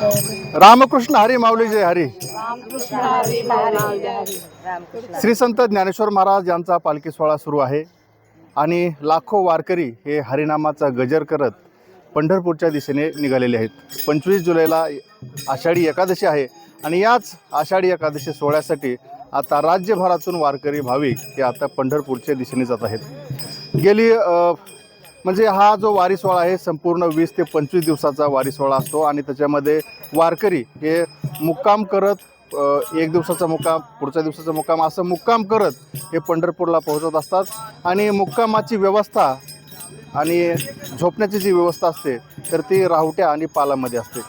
रामकृष्ण हरी माऊली जय हरी. श्री संत ज्ञानेश्वर महाराज यांचा पालखी सोहळा सुरू आहे आणि लाखो वारकरी हे हरिनामाचा गजर करत पंढरपूरच्या दिशेने निघालेले आहेत. 25 जुलैला आषाढी एकादशी आहे आणि याच आषाढी एकादशी सोहळ्यासाठी आता राज्यभरातून वारकरी भाविक हे आता पंढरपूरच्या दिशेने जात आहेत. गेली म्हणजे हा जो वारी सोहळा आहे संपूर्ण 20 ते 25 दिवसाचा वारी सोहळा असतो आणि त्याच्यामध्ये वारकरी हे मुक्काम करत एक दिवसाचा मुक्काम, पुढच्या दिवसाचा मुक्काम असं मुक्काम करत हे पंढरपूरला पोहोचत असतात आणि मुक्कामाची व्यवस्था आणि झोपण्याची जी व्यवस्था असते तर ती राहुट्या आणि पालामध्ये असते.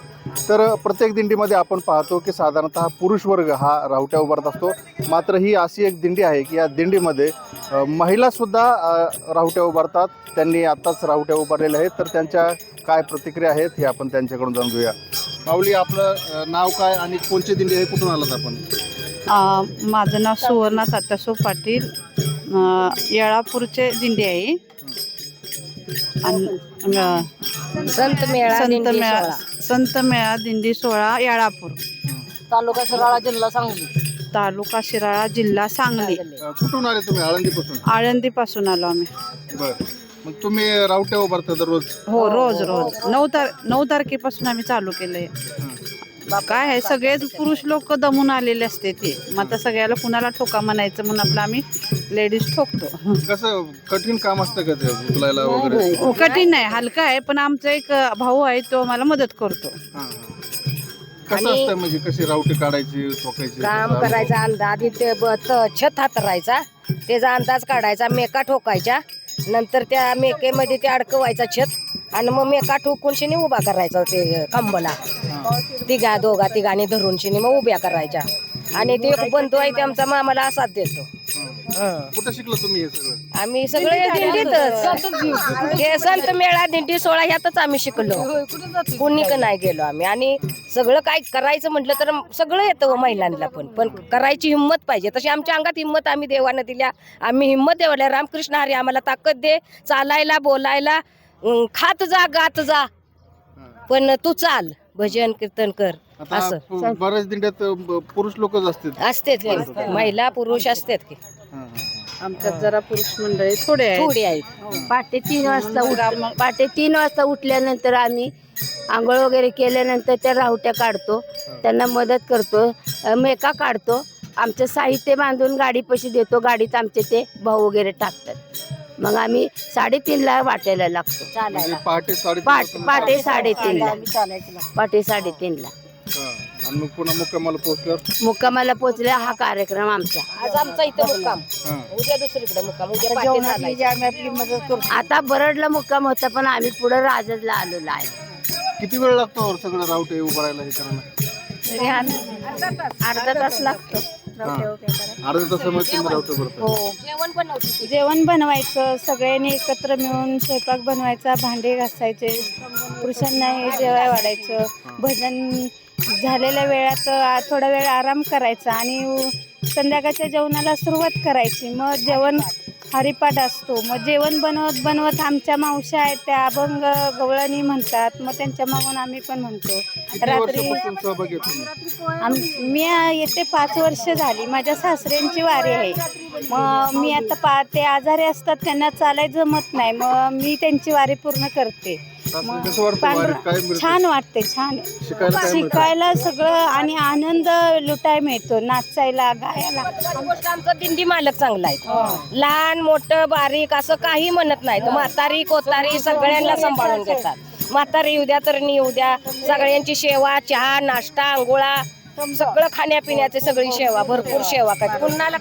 तर प्रत्येक दिंडीमध्ये आपण पाहतो की साधारणतः पुरुष वर्ग हा राहुट्या उभारत असतो. मात्र ही अशी एक दिंडी आहे की या दिंडीमध्ये महिलासुद्धा राहुट्या उभारतात. त्यांनी आत्ताच राहुट्या उभारलेल्या आहेत. तर त्यांच्या काय प्रतिक्रिया आहेत हे आपण त्यांच्याकडून जाणून घेऊया. माऊली, आपलं नाव काय आणि कोणची दिंडी आहे, कुठून आलात आपण? माझं नाव सुवर्णा तात्यासो पाटील, येळापूरचे दिंडी आहे. संत मेळा दिंडी सोहळा येळापूर, तालुका शिराळा जिल्हा सांगली. तालुका शिराळा जिल्हा सांगली. कुठून आले तुम्ही? आळंदीपासून? आळंदीपासून आलो आम्ही. बरं, मग तुम्ही राहुट्या उभारता दररोज? हो, रोज 9 तारखेपासून आम्ही चालू केलंय. काय आहे, सगळेच पुरुष लोक दमून आलेले असते ते. मग आता सगळ्याला कुणाला ठोका म्हणायचं म्हणून आपलं आम्ही लेडीज ठोकतो. कसं कठीण काम असतं का ते उचलायला वगैरे? कठीण नाही, हलका आहे. पण आमचा एक भाऊ आहे तो मला मदत करतो. कसं असतं म्हणजे कशी राहुटी काढायची, ठोकायची? काम करायचा अंदाज आधी ते छत हातरायचा, त्याचा अंदाज काढायचा, मेका ठोकायच्या, नंतर त्या मेकेमध्ये ते अडकवायचा छत आणि मग मेका ठोकून शिनी उभा करायचा ते खांबला. दोघा तिघांनी धरून शिनी मग उभ्या करायच्या. आणि ते एक बंधू आहे ते आमचा मामाला असाच देतो. कुठं शिकलो तुम्ही हे सगळं? आम्ही सगळे दिंडीतच, हे संत मेळा दिंडी सोहळा ह्यातच आम्ही शिकलो. कुणी का नाही गेलो आम्ही. आणि सगळं काय करायचं म्हटलं तर सगळं येतं महिलांना. पण करायची हिंमत पाहिजे. तशी आमच्या अंगात हिंमत आम्ही देवानं दिल्या. आम्ही हिंमत देवाला, रामकृष्ण हरी आम्हाला ताकद दे, चालायला बोलायला. खात जा गात जा, पण तू चाल, भजन कीर्तन कर. असं बऱ्याच दिंड्यात पुरुष लोकच असतेच, महिला पुरुष असतात की. आमच्यात जरा पुरुष मंडळी थोडे आहेत. पहाटे 3 वाजता उठल्यानंतर आम्ही आंघोळ वगैरे केल्यानंतर त्या राहुट्या काढतो, त्यांना मदत करतो, मेका काढतो, आमचं साहित्य बांधून गाडीपाशी देतो. गाडीत आमचे ते भाऊ वगैरे टाकतात. मग आम्ही 3:30ला वाटायला लागतो चालायला. पहाटे 3:30ला. पहाटे 3:30ला मुक्कामाला पोहोचल्या. हा कार्यक्रम आमचा. आज आमचा इथं मुक्काम, उद्या दुसरीकडे मुक्काम, उद्या पाटील. आता बरडला मुक्काम होता पण आम्ही पुढे राजजला आलेलो आहे. किती वेळ लागतो सगळं राहुटे उभारायला हे करायला? अर्धा तास लागतो. अर्धा तासामध्ये तुम्ही राहुटे उभारता? हो. जेवण बनवायचं, सगळ्यांनी एकत्र मिळून स्वयंपाक बनवायचा, भांडे घासायचे, पुरुषांना हे जेवाय वाढायचं, भजन झालेल्या वेळात थोडा वेळ आराम करायचा आणि संध्याकाळच्या जेवणाला सुरुवात करायची. मग जेवण हरिपाठ असतो. मग जेवण बनवत आमच्या मावश्या आहेत त्या अभंग गवळणी म्हणतात. मग त्यांच्या मागून आम्ही पण म्हणतो. रात्री मी येते 5 वर्ष झाली. माझ्या सासऱ्यांची वारी आहे. मग मी आता ते आजारी असतात, त्यांना चालायचं जमत नाही. मग मी त्यांची वारी पूर्ण करते. छान वाटते, छान शिकायला सगळं आणि आनंद लुटाय मिळतो, नाचायला गायला. आमचं दिंडी मालक चांगला आहे. लहान मोठं बारीक असं काही म्हणत नाही. म्हातारी कोतारी सगळ्यांना सांभाळून घेतात. म्हातारी येऊ द्या तर येऊ द्या, सगळ्यांची सेवा, चहा नाश्ता अंघोळा सगळं खाण्यापिण्याची सगळी सेवा, भरपूर सेवा करतात. कुणाला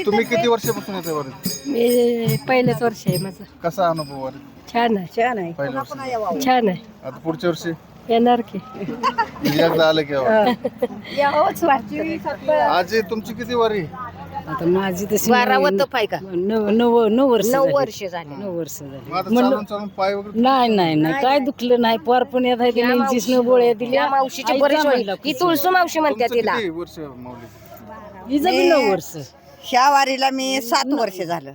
तुम्ही किती वर्षापासून येते वारीत? मी पहिलेच वर्ष आहे माझं. कसा अनुभव वारीत? छान आहे, छान आहे, छान आहे. आता पुढच्या वर्षी येणार की एकदा आलं की आजी तुमची किती वारी? आता माझी तशी 12 पाय का 9 वर्ष झाली. चालून पाय वगैरे नाही काय दुखलं नाही. पोर पुण्यात आहे तिने इंजिन गोळ्या दिल्या. मावशीची बरीच ही तुळसू मावशी म्हणते तिला. किती वर्ष माऊली? हिचं 9 वर्ष. ह्या वारीला मी 7 वर्ष झालं.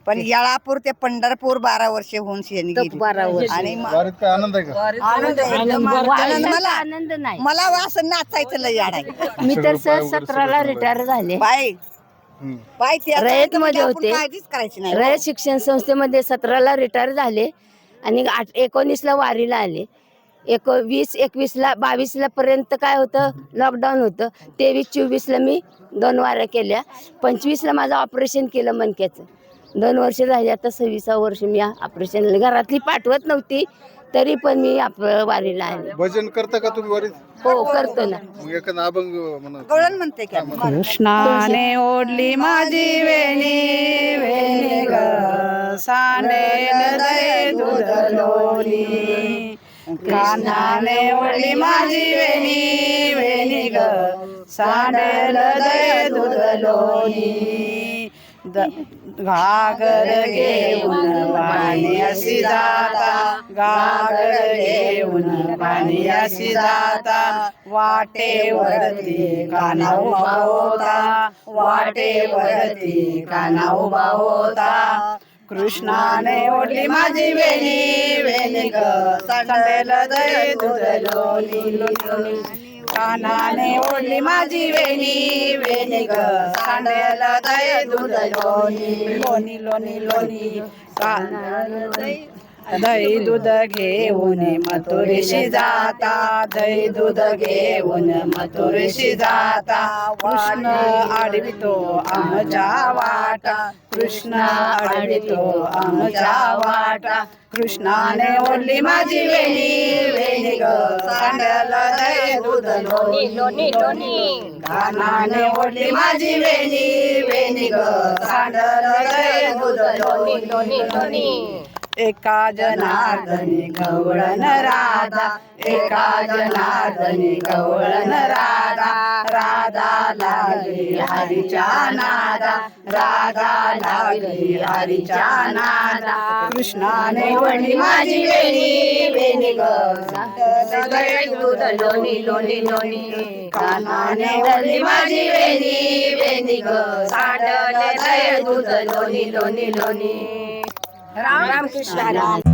पण येळापूर ते पंढरपूर 12 वर्ष होऊन शेण गेली 12 वर्ष. आणि वारीत काय आनंद आहे का? आनंद आहे, एकदम आनंद. वारीचा आनंद नाही. मला असं नाचायचं लय याड आहे. मी तर 17ला रिटायर झाले. बाय हम्म. बाय ते रयतमध्ये होते. काळजीच करायची नाही. रयत शिक्षण संस्थेमध्ये 17ला रिटायर झाले आणि 19ला वारीला आले. 20-21ला 22ला पर्यंत काय होतं, लॉकडाऊन होतं. 23-24ला मी 2 वाऱ्या केल्या. 25ला माझं ऑपरेशन केलं मणक्याचं. 2 वर्ष झाली, आता 26वा वर्ष मी ऑपरेशन. घरातली पाठवत नव्हती तरी पण मी वारीला आले. भजन करता का तुम्ही वारीत? हो करतो ना. मग एखादा अभंग म्हणा. गवळण म्हणते की आपण. कृष्णाने ओढली माझी वेणी वेणी ग सांडेल दये दूध लोणी. कान्हाने ओढली माझी वेणी वेणी ग सांडेल दये दूध लोणी. घागर घेऊन पाणी अशी जाता घागर घेऊन पाणी अशी जाता. वाटेवरती कान्हा उभा होता वाटेवरती कान्हा उभा होता. कृष्णाने ओढली माझी वेणी वेणी ग सांडेल दये दूध लोणी लोणी. कान्हाने ओढली माझी वेणी वेणी ग सांडेल दये दूध लोणी लोणी लोणी लोणी. दही दूध घेऊन मथुरेशी जाता दही दूध घेऊन मथुरेशी जाता. कृष्ण आडवितो आमच्या वाटा कृष्ण आडवितो आमच्या वाटा. कृष्णाने ओढली माझी वेणी वेणी ग सांडेल दये दूध लोणी लोणी लोणी. कान्हाने ओढली माझी वेणी वेणी ग सांडेल दये दूध लोणी लोणी लोणी. एका जनार्दनी गवळण राधा एका जनार्दनी गवळण राधा. राधा लागली हरीच्या नादा राधा लागली हरीच्या नादा. कृष्णाने ओढली माझी वेणी वेणी ग दये दूध लोणी लोणी लोणी. कान्हाने ओढली माझी वेणी वेणी ग सांडेल दये दूध लोणी लोणी लोणी. राम कृष्ण हरी.